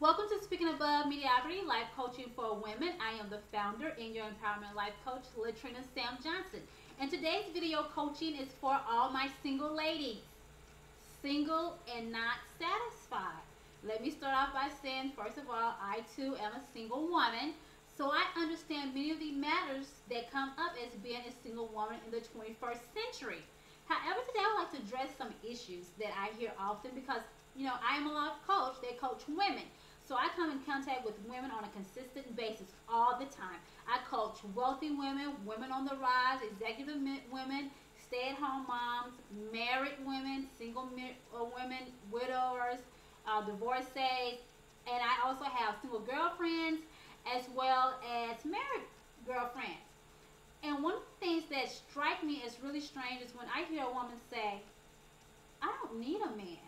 Welcome to Speaking Above Mediocrity, Life Coaching for Women. I am the founder and your empowerment life coach, Latrina Sam Johnson. And today's video coaching is for all my single ladies. Single and not satisfied. Let me start off by saying, first of all, I too am a single woman. So I understand many of the matters that come up as being a single woman in the 21st century. However, today I would like to address some issues that I hear often because, I am a life coach that coach women. So I come in contact with women on a consistent basis all the time. I coach wealthy women, women on the rise, executive women, stay-at-home moms, married women, single women, widowers, divorcees, and I also have single girlfriends as well as married girlfriends. And one of the things that strike me as really strange is when I hear a woman say, I don't need a man.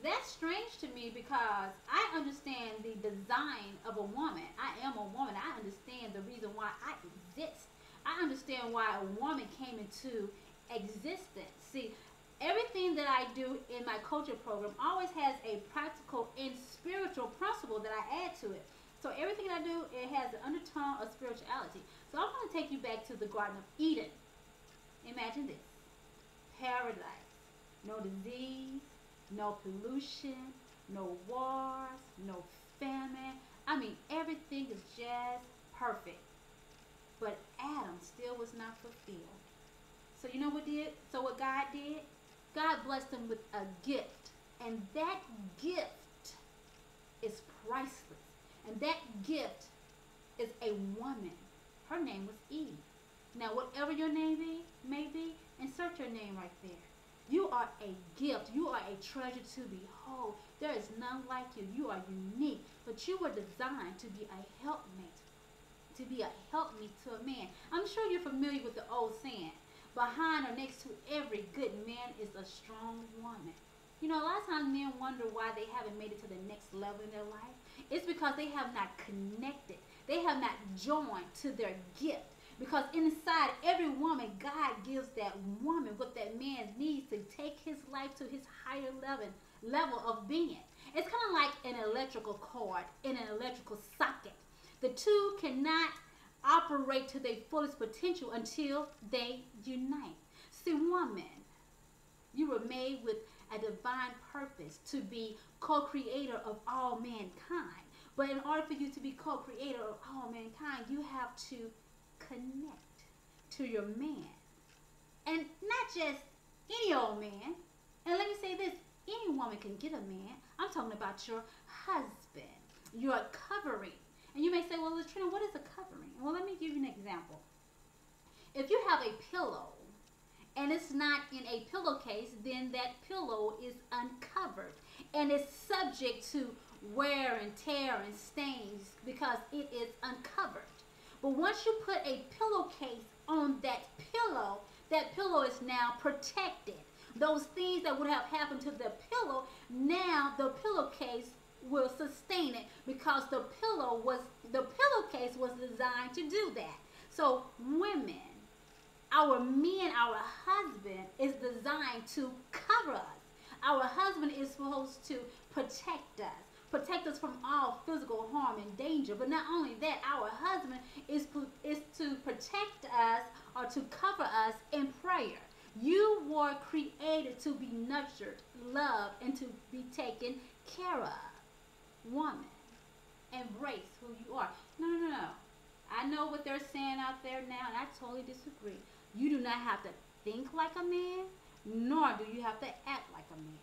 That's strange to me because I understand the design of a woman. I am a woman. I understand the reason why I exist. I understand why a woman came into existence. See, everything that I do in my coaching program always has a practical and spiritual principle that I add to it. So everything I do, it has an undertone of spirituality. So I'm going to take you back to the Garden of Eden. Imagine this. Paradise. No disease. No pollution, no wars, no famine. I mean, everything is just perfect. But Adam still was not fulfilled. So you know what did? So what God did? God blessed him with a gift. And that gift is priceless. And that gift is a woman. Her name was Eve. Now, whatever your name may be, insert your name right there. You are a gift. You are a treasure to behold. There is none like you. You are unique. But you were designed to be a helpmate. To be a helpmeet to a man. I'm sure you're familiar with the old saying. Behind or next to every good man is a strong woman. A lot of times men wonder why they haven't made it to the next level in their life. It's because they have not connected. They have not joined to their gift. Because inside every woman, God gives that woman what that man needs to take his life to his higher level of being. It's kind of like an electrical cord in an electrical socket. The two cannot operate to their fullest potential until they unite. See, woman, you were made with a divine purpose to be co-creator of all mankind. But in order for you to be co-creator of all mankind, you have to connect to your man, and not just any old man. And let me say this, any woman can get a man. I'm talking about your husband, your covering. And you may say, well, Latrina, what is a covering? Well, let me give you an example. If you have a pillow and it's not in a pillowcase, then that pillow is uncovered and it's subject to wear and tear and stains because it is uncovered. But once you put a pillowcase on that pillow is now protected. Those things that would have happened to the pillow, now the pillowcase will sustain it because the pillowcase was designed to do that. So women, our men, our husband is designed to cover us. Our husband is supposed to protect us from all physical harm and danger. But not only that, our husband is to protect us or to cover us in prayer. You were created to be nurtured, loved, and to be taken care of. Woman, embrace who you are. No. I know what they're saying out there now, and I totally disagree. You do not have to think like a man, nor do you have to act like a man.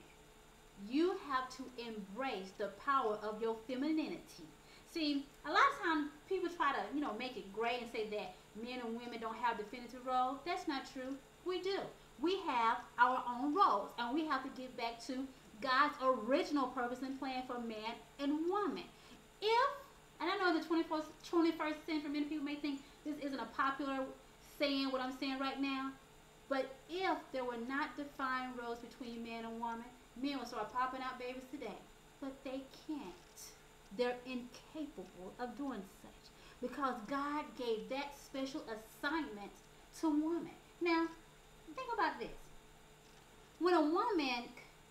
You have to embrace the power of your femininity. See, a lot of times people try to, make it gray and say that men and women don't have definitive roles. That's not true. We do. We have our own roles, and we have to get back to God's original purpose and plan for man and woman. And I know in the 21st century, many people may think this isn't a popular saying, what I'm saying right now, but if there were not defined roles between man and woman, men will start popping out babies today. But they can't. They're incapable of doing such because God gave that special assignment to women. Now, think about this. When a woman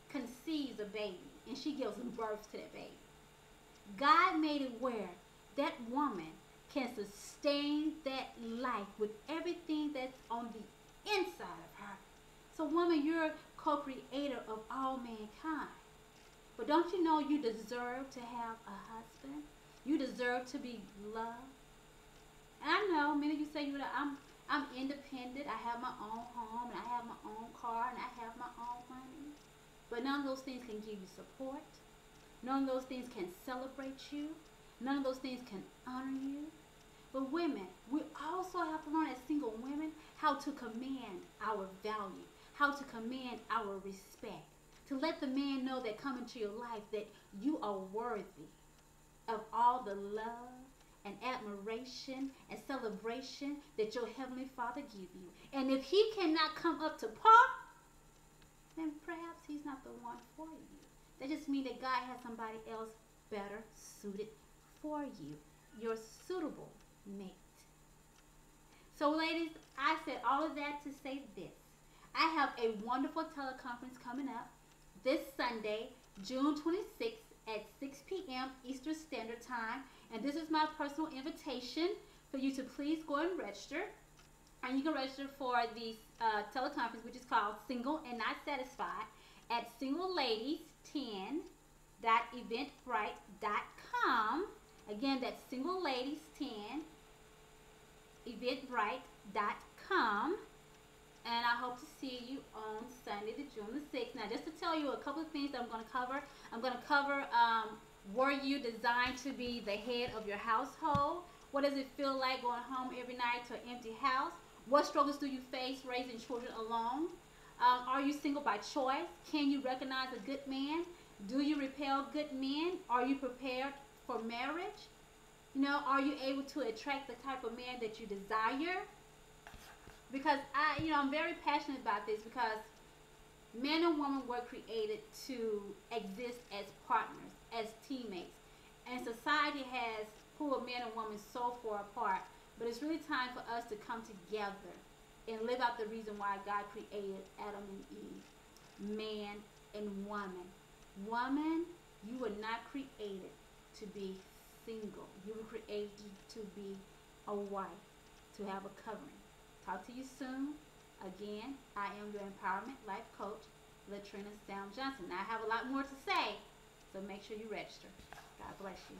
conceives a baby and she gives birth to that baby, God made it where that woman can sustain that life with everything that's on the inside of her. So woman, you're co-creator of all mankind. But don't you know you deserve to have a husband? You deserve to be loved. And I know many of you say, I'm independent. I have my own home, and I have my own car, and I have my own money. But none of those things can give you support. None of those things can celebrate you. None of those things can honor you. But women, we also have to learn as single women how to command our value, how to command our respect, to let the man know that come into your life that you are worthy of all the love and admiration and celebration that your Heavenly Father give you. And if he cannot come up to par, then perhaps he's not the one for you. That just means that God has somebody else better suited for you, your suitable mate. So ladies, I said all of that to say this. I have a wonderful teleconference coming up this Sunday, June 26th at 6 p.m. Eastern Standard Time. And this is my personal invitation for you to please go and register. And you can register for the teleconference, which is called Single and Not Satisfied, at singleladies10.eventbrite.com. Again, that's singleladies10.eventbrite.com. And I hope to see you on Sunday, the June the 6th. Now, just to tell you a couple of things that I'm going to cover. I'm going to cover, were you designed to be the head of your household? What does it feel like going home every night to an empty house? What struggles do you face raising children alone? Are you single by choice? Can you recognize a good man? Do you repel good men? Are you prepared for marriage? You know, are you able to attract the type of man that you desire? Because I'm very passionate about this, because man and woman were created to exist as partners, as teammates. And society has pulled man and woman so far apart. But it's really time for us to come together and live out the reason why God created Adam and Eve, man and woman. Woman, you were not created to be single. You were created to be a wife, to have a covering. Talk to you soon. Again, I am your empowerment life coach, Latrina Sam Johnson. Now, I have a lot more to say, so make sure you register. God bless you.